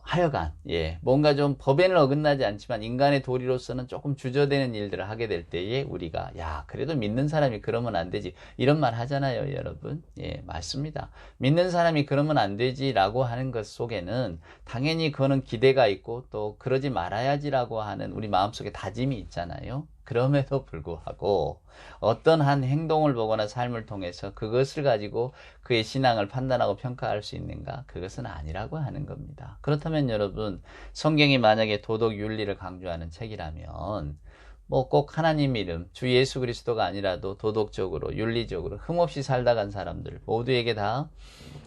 하여간 뭔가 좀 법에는 어긋나지 않지만 인간의 도리로서는 조금 주저되는 일들을 하게 될 때에 우리가 그래도 믿는 사람이 그러면 안 되지 이런 말 하잖아요 여러분. 맞습니다. 믿는 사람이 그러면 안 되지라고 하는 것 속에는 당연히 그거는 기대가 있고 또 그러지 말아야지라고 하는 우리 마음속에 다짐이 있잖아요. 그럼에도 불구하고 어떤 한 행동을 보거나 삶을 통해서 그것을 가지고 그의 신앙을 판단하고 평가할 수 있는가? 그것은 아니라고 하는 겁니다. 그렇다면 여러분, 성경이 만약에 도덕 윤리를 강조하는 책이라면 꼭 하나님 이름, 주 예수 그리스도가 아니라도 도덕적으로, 윤리적으로 흠없이 살다 간 사람들 모두에게 다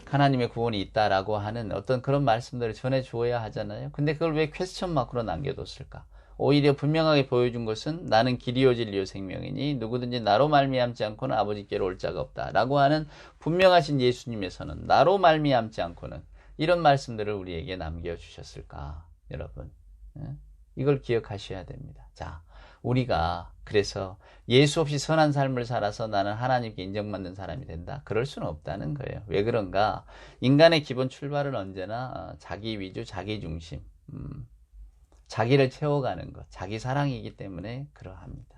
하나님의 구원이 있다라고 하는 어떤 그런 말씀들을 전해 주어야 하잖아요. 근데 그걸 왜 퀘스천 마크로 남겨뒀을까? 오히려 분명하게 보여준 것은 나는 길이요 진리요 생명이니 누구든지 나로 말미암지 않고는 아버지께로 올 자가 없다 라고 하는 분명하신 예수님에서는 나로 말미암지 않고는 이런 말씀들을 우리에게 남겨주셨을까 여러분. 이걸 기억하셔야 됩니다. 자, 우리가 그래서 예수 없이 선한 삶을 살아서 나는 하나님께 인정받는 사람이 된다? 그럴 수는 없다는 거예요. 왜 그런가? 인간의 기본 출발은 언제나 자기 위주, 자기 중심, 자기를 채워가는 것, 자기 사랑이기 때문에 그러합니다.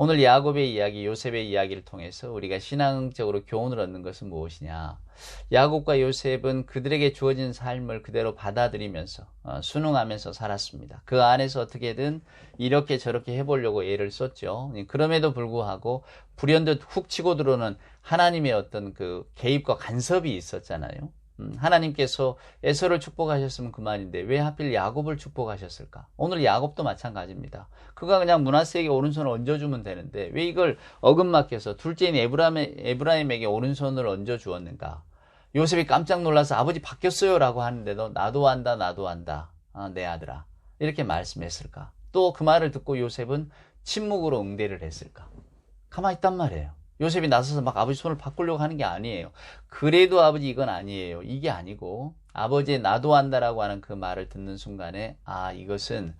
오늘 야곱의 이야기, 요셉의 이야기를 통해서 우리가 신앙적으로 교훈을 얻는 것은 무엇이냐? 야곱과 요셉은 그들에게 주어진 삶을 그대로 받아들이면서 순응하면서 살았습니다. 그 안에서 어떻게든 이렇게 저렇게 해보려고 애를 썼죠. 그럼에도 불구하고 불현듯 훅 치고 들어오는 하나님의 어떤 그 개입과 간섭이 있었잖아요. 하나님께서 에서를 축복하셨으면 그만인데 왜 하필 야곱을 축복하셨을까? 오늘 야곱도 마찬가지입니다. 그가 그냥 므낫세에게 오른손을 얹어주면 되는데 왜 이걸 어긋맞게서 둘째인 에브라임에게 오른손을 얹어주었는가? 요셉이 깜짝 놀라서 아버지 바뀌었어요 라고 하는데도 나도 안다 내 아들아 이렇게 말씀했을까? 또 그 말을 듣고 요셉은 침묵으로 응대를 했을까? 가만히 있단 말이에요. 요셉이 나서서 막 아버지 손을 바꾸려고 하는 게 아니에요. 그래도 아버지 이건 아니에요. 이게 아니고 아버지의 나도 안다라고 하는 그 말을 듣는 순간에 아 이것은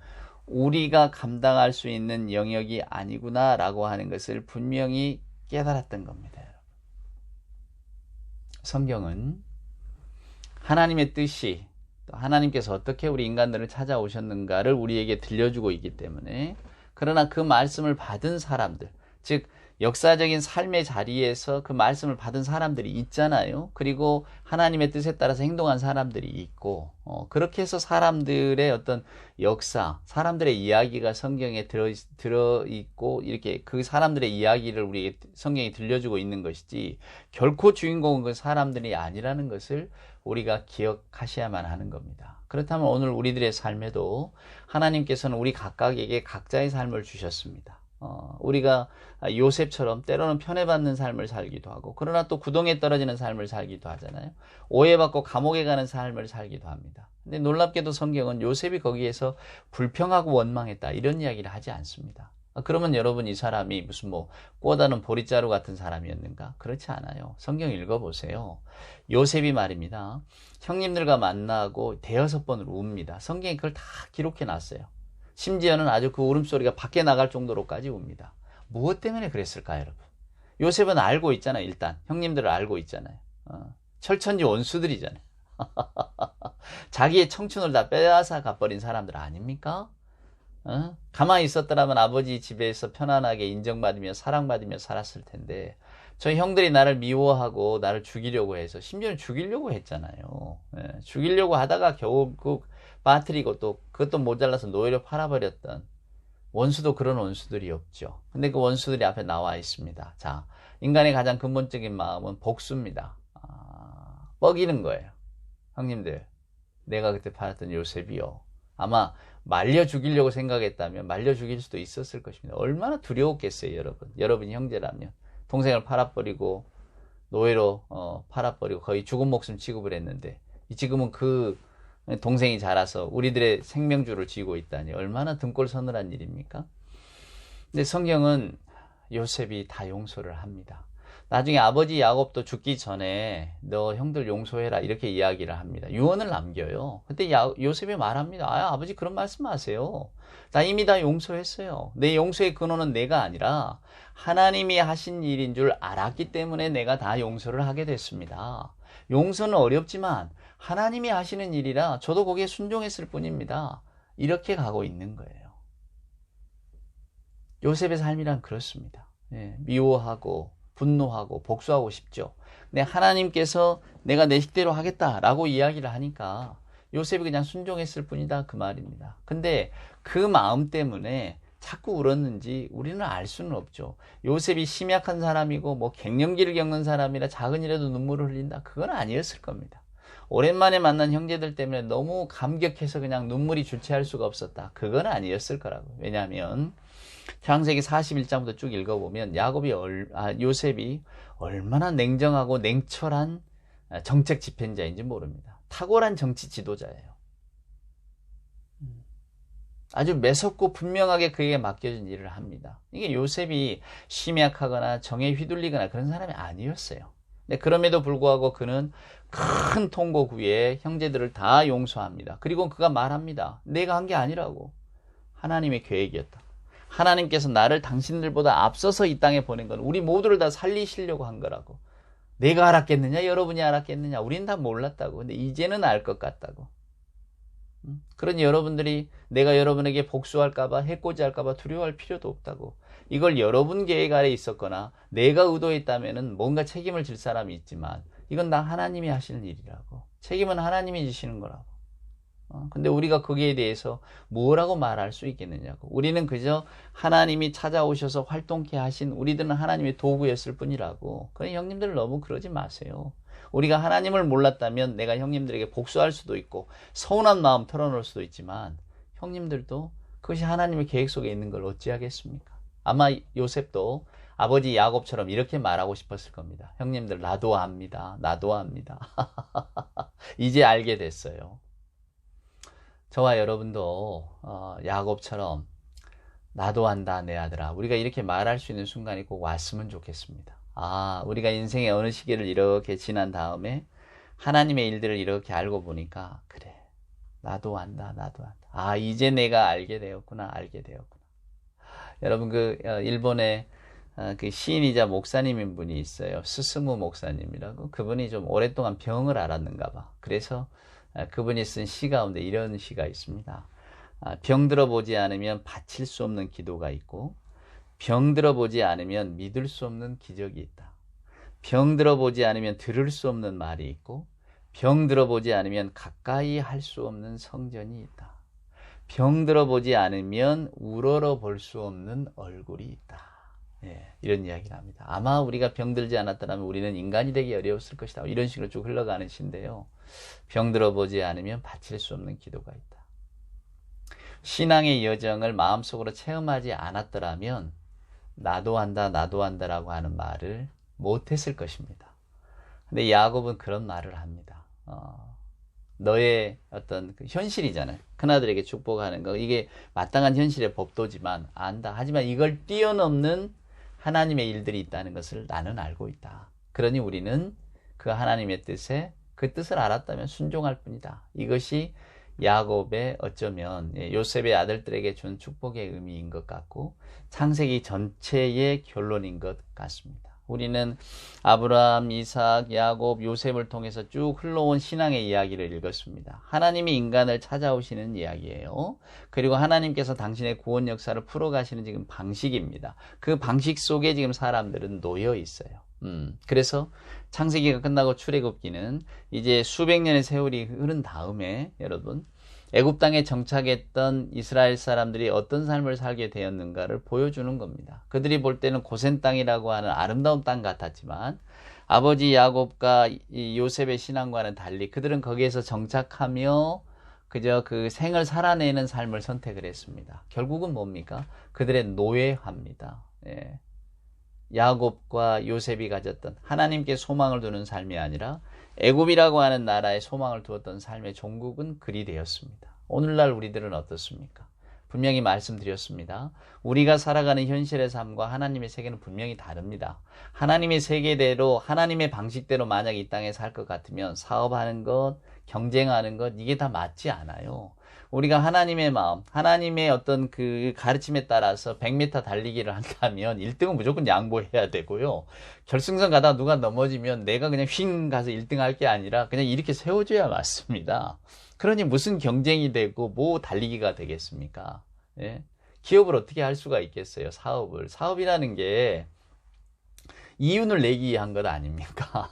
우리가 감당할 수 있는 영역이 아니구나 라고 하는 것을 분명히 깨달았던 겁니다. 여러분. 성경은 하나님의 뜻이 또 하나님께서 어떻게 우리 인간들을 찾아오셨는가를 우리에게 들려주고 있기 때문에 그러나 그 말씀을 받은 사람들 즉 역사적인 삶의 자리에서 그 말씀을 받은 사람들이 있잖아요. 그리고 하나님의 뜻에 따라서 행동한 사람들이 있고 그렇게 해서 사람들의 어떤 역사, 사람들의 이야기가 성경에 들어있고 이렇게 그 사람들의 이야기를 우리에게 성경이 들려주고 있는 것이지 결코 주인공은 그 사람들이 아니라는 것을 우리가 기억하셔야만 하는 겁니다. 그렇다면 오늘 우리들의 삶에도 하나님께서는 우리 각각에게 각자의 삶을 주셨습니다. 우리가 요셉처럼 때로는 편애받는 삶을 살기도 하고 그러나 또 구덩이에 떨어지는 삶을 살기도 하잖아요. 오해받고 감옥에 가는 삶을 살기도 합니다. 근데 놀랍게도 성경은 요셉이 거기에서 불평하고 원망했다 이런 이야기를 하지 않습니다. 그러면 여러분 이 사람이 무슨 뭐 꼬다는 보리자루 같은 사람이었는가? 그렇지 않아요. 성경 읽어보세요. 요셉이 말입니다. 형님들과 만나고 대여섯 번을 웁니다. 성경이 그걸 다 기록해 놨어요. 심지어는 아주 그 울음소리가 밖에 나갈 정도로까지 웁니다. 무엇 때문에 그랬을까요, 여러분? 요셉은 알고 있잖아요, 일단. 형님들을 알고 있잖아요. 철천지 원수들이잖아요. 자기의 청춘을 다 빼앗아 가버린 사람들 아닙니까? 가만히 있었더라면 아버지 집에서 편안하게 인정받으며 사랑받으며 살았을 텐데 저 형들이 나를 미워하고 나를 죽이려고 해서 심지어는 죽이려고 했잖아요. 죽이려고 하다가 결국 빠뜨리고 또 그것도 모자라서 노예로 팔아버렸던 원수도 그런 원수들이 없죠. 근데 그 원수들이 앞에 나와 있습니다. 자, 인간의 가장 근본적인 마음은 복수입니다. 뻐기는 거예요. 형님들, 내가 그때 팔았던 요셉이요. 아마 말려 죽이려고 생각했다면 말려 죽일 수도 있었을 것입니다. 얼마나 두려웠겠어요, 여러분. 여러분이 형제라면. 동생을 팔아버리고 노예로 팔아버리고 거의 죽은 목숨 취급을 했는데 지금은 그 동생이 자라서 우리들의 생명줄을 쥐고 있다니 얼마나 등골 서늘한 일입니까? 근데 성경은 요셉이 다 용서를 합니다. 나중에 아버지 야곱도 죽기 전에 너 형들 용서해라 이렇게 이야기를 합니다. 유언을 남겨요. 그때 요셉이 말합니다. 아버지 그런 말씀하세요. 나 이미 다 용서했어요. 내 용서의 근원은 내가 아니라 하나님이 하신 일인 줄 알았기 때문에 내가 다 용서를 하게 됐습니다. 용서는 어렵지만 하나님이 하시는 일이라 저도 거기에 순종했을 뿐입니다. 이렇게 가고 있는 거예요. 요셉의 삶이란 그렇습니다. 미워하고 분노하고 복수하고 싶죠. 근데 하나님께서 내가 내 식대로 하겠다라고 이야기를 하니까 요셉이 그냥 순종했을 뿐이다 그 말입니다. 근데 그 마음 때문에 자꾸 울었는지 우리는 알 수는 없죠. 요셉이 심약한 사람이고 뭐 갱년기를 겪는 사람이라 작은 일에도 눈물을 흘린다 그건 아니었을 겁니다. 오랜만에 만난 형제들 때문에 너무 감격해서 그냥 눈물이 주체할 수가 없었다 그건 아니었을 거라고. 왜냐하면 창세기 41장부터 쭉 읽어보면 요셉이 얼마나 냉정하고 냉철한 정책 집행자인지 모릅니다. 탁월한 정치 지도자예요. 아주 매섭고 분명하게 그에게 맡겨진 일을 합니다. 이게 요셉이 심약하거나 정에 휘둘리거나 그런 사람이 아니었어요. 근데 그럼에도 불구하고 그는 큰 통곡 후에 형제들을 다 용서합니다. 그리고 그가 말합니다. 내가 한 게 아니라고. 하나님의 계획이었다. 하나님께서 나를 당신들보다 앞서서 이 땅에 보낸 건 우리 모두를 다 살리시려고 한 거라고. 내가 알았겠느냐? 여러분이 알았겠느냐? 우린 다 몰랐다고. 근데 이제는 알 것 같다고. 그러니 여러분들이 내가 여러분에게 복수할까봐, 해코지할까봐 두려워할 필요도 없다고. 이걸 여러분 계획 아래 있었거나 내가 의도했다면 뭔가 책임을 질 사람이 있지만 이건 다 하나님이 하시는 일이라고. 책임은 하나님이 지시는 거라고. 근데 우리가 거기에 대해서 뭐라고 말할 수 있겠느냐고. 우리는 그저 하나님이 찾아오셔서 활동케 하신 우리들은 하나님의 도구였을 뿐이라고. 그러니 형님들 너무 그러지 마세요. 우리가 하나님을 몰랐다면 내가 형님들에게 복수할 수도 있고 서운한 마음 털어놓을 수도 있지만 형님들도 그것이 하나님의 계획 속에 있는 걸 어찌하겠습니까? 아마 요셉도 아버지 야곱처럼 이렇게 말하고 싶었을 겁니다. 형님들 나도 압니다. 나도 압니다. 이제 알게 됐어요. 저와 여러분도 야곱처럼 나도 안다 내 아들아 우리가 이렇게 말할 수 있는 순간이 꼭 왔으면 좋겠습니다. 우리가 인생의 어느 시기를 이렇게 지난 다음에 하나님의 일들을 이렇게 알고 보니까 그래 나도 안다 나도 안다. 이제 내가 알게 되었구나. 여러분 일본의 그 시인이자 목사님인 분이 있어요. 스스무 목사님이라고. 그분이 좀 오랫동안 병을 앓았는가 봐. 그래서 그분이 쓴 시 가운데 이런 시가 있습니다. 병들어 보지 않으면 바칠 수 없는 기도가 있고 병들어 보지 않으면 믿을 수 없는 기적이 있다. 병들어 보지 않으면 들을 수 없는 말이 있고 병들어 보지 않으면 가까이 할 수 없는 성전이 있다. 병들어 보지 않으면 우러러 볼 수 없는 얼굴이 있다. 이런 이야기를 합니다. 아마 우리가 병들지 않았더라면 우리는 인간이 되기 어려웠을 것이다. 이런 식으로 쭉 흘러가는 시인데요. 병들어 보지 않으면 바칠 수 없는 기도가 있다. 신앙의 여정을 마음속으로 체험하지 않았더라면 나도 한다라고 하는 말을 못했을 것입니다. 근데 야곱은 그런 말을 합니다. 너의 어떤 그 현실이잖아요. 큰아들에게 축복하는 거. 이게 마땅한 현실의 법도지만 안다. 하지만 이걸 뛰어넘는 하나님의 일들이 있다는 것을 나는 알고 있다. 그러니 우리는 그 하나님의 뜻에 그 뜻을 알았다면 순종할 뿐이다. 이것이 야곱의 어쩌면 요셉의 아들들에게 준 축복의 의미인 것 같고 창세기 전체의 결론인 것 같습니다. 우리는 아브라함, 이삭, 야곱, 요셉을 통해서 쭉 흘러온 신앙의 이야기를 읽었습니다. 하나님이 인간을 찾아오시는 이야기예요. 그리고 하나님께서 당신의 구원 역사를 풀어가시는 지금 방식입니다. 그 방식 속에 지금 사람들은 놓여 있어요. 그래서 창세기가 끝나고 출애굽기는 이제 수백 년의 세월이 흐른 다음에 여러분 애굽 땅에 정착했던 이스라엘 사람들이 어떤 삶을 살게 되었는가를 보여주는 겁니다. 그들이 볼 때는 고센 땅이라고 하는 아름다운 땅 같았지만 아버지 야곱과 이 요셉의 신앙과는 달리 그들은 거기에서 정착하며 그저 그 생을 살아내는 삶을 선택을 했습니다. 결국은 뭡니까? 그들의 노예화입니다. 야곱과 요셉이 가졌던 하나님께 소망을 두는 삶이 아니라 애굽이라고 하는 나라에 소망을 두었던 삶의 종국은 그리 되었습니다. 오늘날 우리들은 어떻습니까? 분명히 말씀드렸습니다. 우리가 살아가는 현실의 삶과 하나님의 세계는 분명히 다릅니다. 하나님의 세계대로 하나님의 방식대로 만약 이 땅에 살 것 같으면 사업하는 것, 경쟁하는 것 이게 다 맞지 않아요. 우리가 하나님의 마음, 하나님의 어떤 그 가르침에 따라서 100m 달리기를 한다면 1등은 무조건 양보해야 되고요. 결승선 가다가 누가 넘어지면 내가 그냥 휙 가서 1등 할 게 아니라 그냥 이렇게 세워줘야 맞습니다. 그러니 무슨 경쟁이 되고 뭐 달리기가 되겠습니까? 기업을 어떻게 할 수가 있겠어요? 사업이라는 게 이윤을 내기 위한 것 아닙니까?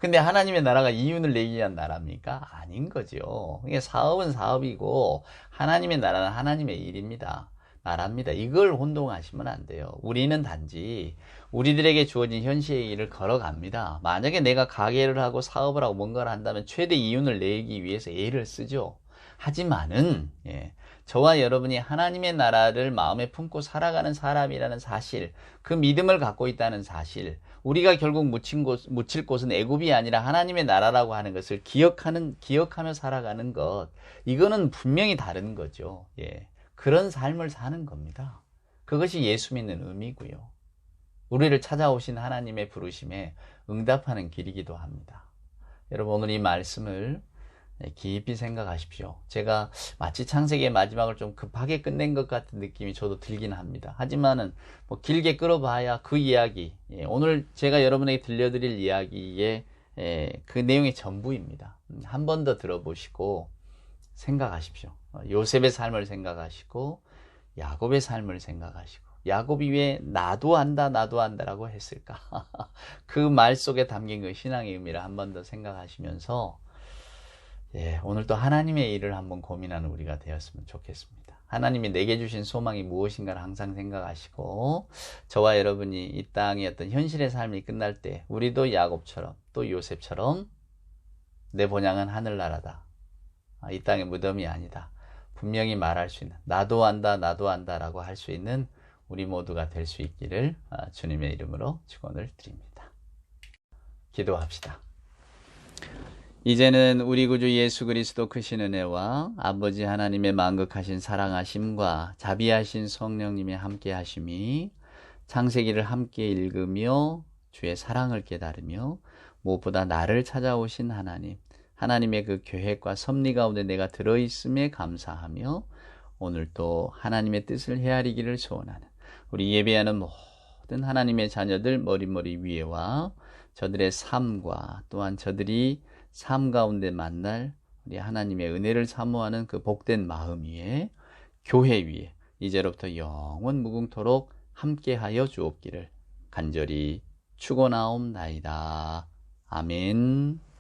근데 하나님의 나라가 이윤을 내기 위한 나라입니까? 아닌 거죠. 이게 사업은 사업이고 하나님의 나라는 하나님의 일입니다. 나라입니다. 이걸 혼동하시면 안 돼요. 우리는 단지 우리들에게 주어진 현실의 일을 걸어갑니다. 만약에 내가 가게를 하고 사업을 하고 뭔가를 한다면 최대 이윤을 내기 위해서 애를 쓰죠. 하지만은 저와 여러분이 하나님의 나라를 마음에 품고 살아가는 사람이라는 사실, 그 믿음을 갖고 있다는 사실, 우리가 결국 묻힐 곳은 애굽이 아니라 하나님의 나라라고 하는 것을 기억하며 살아가는 것, 이거는 분명히 다른 거죠. 그런 삶을 사는 겁니다. 그것이 예수 믿는 의미고요. 우리를 찾아오신 하나님의 부르심에 응답하는 길이기도 합니다. 여러분, 오늘 이 말씀을 깊이 생각하십시오. 제가 마치 창세기의 마지막을 좀 급하게 끝낸 것 같은 느낌이 저도 들긴 합니다. 하지만은 뭐 길게 끌어봐야 그 이야기, 오늘 제가 여러분에게 들려드릴 이야기의 그 내용의 전부입니다. 한 번 더 들어보시고 생각하십시오. 요셉의 삶을 생각하시고 야곱의 삶을 생각하시고, 야곱이 왜 나도 안다 나도 안다라고 했을까? 그 말 속에 담긴 그 신앙의 의미를 한 번 더 생각하시면서 오늘 또 하나님의 일을 한번 고민하는 우리가 되었으면 좋겠습니다. 하나님이 내게 주신 소망이 무엇인가를 항상 생각하시고, 저와 여러분이 이 땅의 어떤 현실의 삶이 끝날 때 우리도 야곱처럼 또 요셉처럼 내 본향은 하늘나라다, 이 땅의 무덤이 아니다, 분명히 말할 수 있는, 나도 안다 나도 안다라고 할 수 있는 우리 모두가 될 수 있기를 주님의 이름으로 축원을 드립니다. 기도합시다. 이제는 우리 구주 예수 그리스도 크신 은혜와 아버지 하나님의 만극하신 사랑하심과 자비하신 성령님의 함께 하심이 창세기를 함께 읽으며 주의 사랑을 깨달으며 무엇보다 나를 찾아오신 하나님의 그 계획과 섭리 가운데 내가 들어있음에 감사하며 오늘 또 하나님의 뜻을 헤아리기를 소원하는 우리 예배하는 모든 하나님의 자녀들 머리머리 위에와 저들의 삶과 또한 저들이 삶 가운데 만날 우리 하나님의 은혜를 사모하는 그 복된 마음 위에, 교회 위에 이제로부터 영원 무궁토록 함께하여 주옵기를 간절히 축원하옵나이다. 아멘.